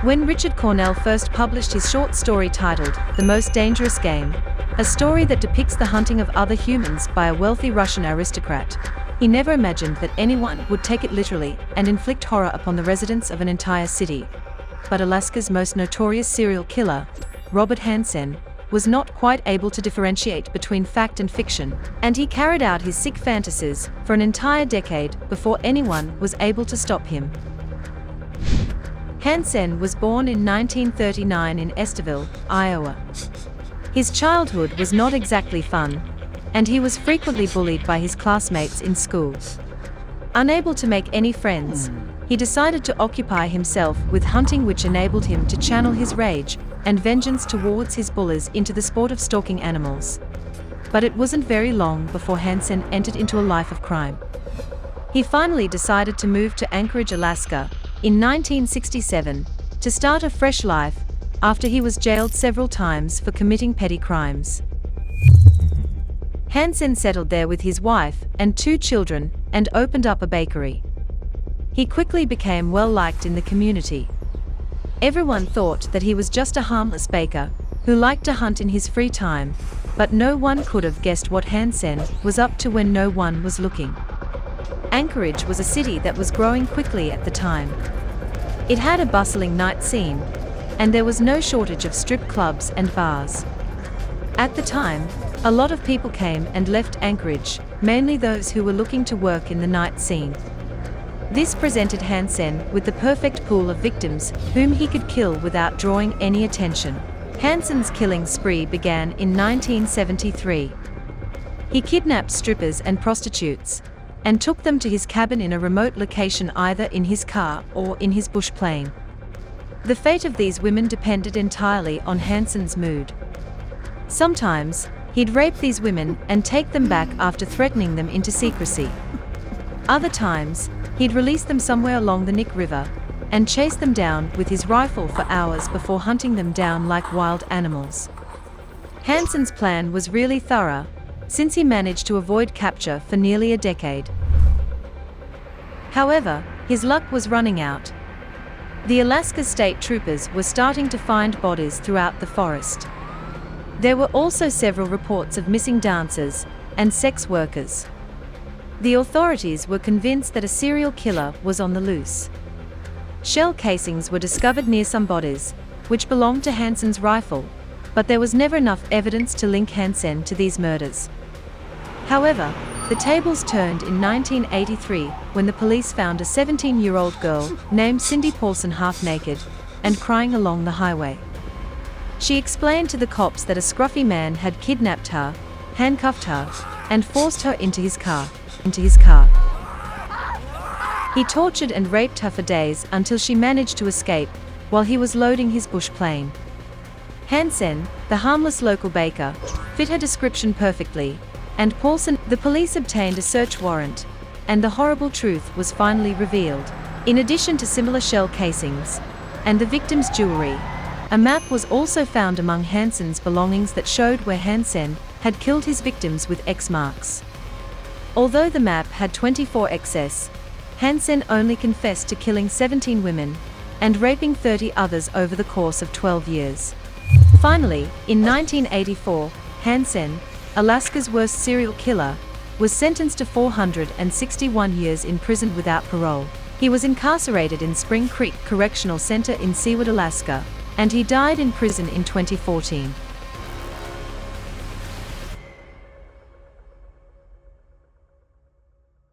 When Richard Cornell first published his short story titled The Most Dangerous Game, a story that depicts the hunting of other humans by a wealthy Russian aristocrat, he never imagined that anyone would take it literally and inflict horror upon the residents of an entire city. But Alaska's most notorious serial killer, Robert Hansen, was not quite able to differentiate between fact and fiction, and he carried out his sick fantasies for an entire decade before anyone was able to stop him. Hansen was born in 1939 in Esterville, Iowa. His childhood was not exactly fun, and he was frequently bullied by his classmates in school. Unable to make any friends, he decided to occupy himself with hunting, which enabled him to channel his rage and vengeance towards his bullies into the sport of stalking animals. But it wasn't very long before Hansen entered into a life of crime. He finally decided to move to Anchorage, Alaska, in 1967, to start a fresh life after he was jailed several times for committing petty crimes. Hansen settled there with his wife and 2 children and opened up a bakery. He quickly became well liked in the community. Everyone thought that he was just a harmless baker who liked to hunt in his free time, but no one could have guessed what Hansen was up to when no one was looking. Anchorage was a city that was growing quickly at the time. It had a bustling night scene, and there was no shortage of strip clubs and bars. At the time, a lot of people came and left Anchorage, mainly those who were looking to work in the night scene. This presented Hansen with the perfect pool of victims whom he could kill without drawing any attention. Hansen's killing spree began in 1973. He kidnapped strippers and prostitutes and took them to his cabin in a remote location, either in his car or in his bush plane. The fate of these women depended entirely on Hansen's mood. Sometimes, he'd rape these women and take them back after threatening them into secrecy. Other times, he'd release them somewhere along the Nick River and chase them down with his rifle for hours before hunting them down like wild animals. Hansen's plan was really thorough, since he managed to avoid capture for nearly a decade. However, his luck was running out. The Alaska State Troopers were starting to find bodies throughout the forest. There were also several reports of missing dancers and sex workers. The authorities were convinced that a serial killer was on the loose. Shell casings were discovered near some bodies, which belonged to Hansen's rifle, but there was never enough evidence to link Hansen to these murders. However, the tables turned in 1983 when the police found a 17-year-old girl named Cindy Paulson half-naked and crying along the highway. She explained to the cops that a scruffy man had kidnapped her, handcuffed her, and forced her into his car. He tortured and raped her for days until she managed to escape while he was loading his bush plane. Hansen, the harmless local baker, fit her description perfectly, and the police obtained a search warrant, and the horrible truth was finally revealed. In addition to similar shell casings and the victim's jewelry, a map was also found among Hansen's belongings that showed where Hansen had killed his victims with X marks. Although the map had 24 excess, Hansen only confessed to killing 17 women and raping 30 others over the course of 12 years. Finally, in 1984, Hansen, Alaska's worst serial killer, was sentenced to 461 years in prison without parole. He was incarcerated in Spring Creek Correctional Center in Seward, Alaska, and he died in prison in 2014.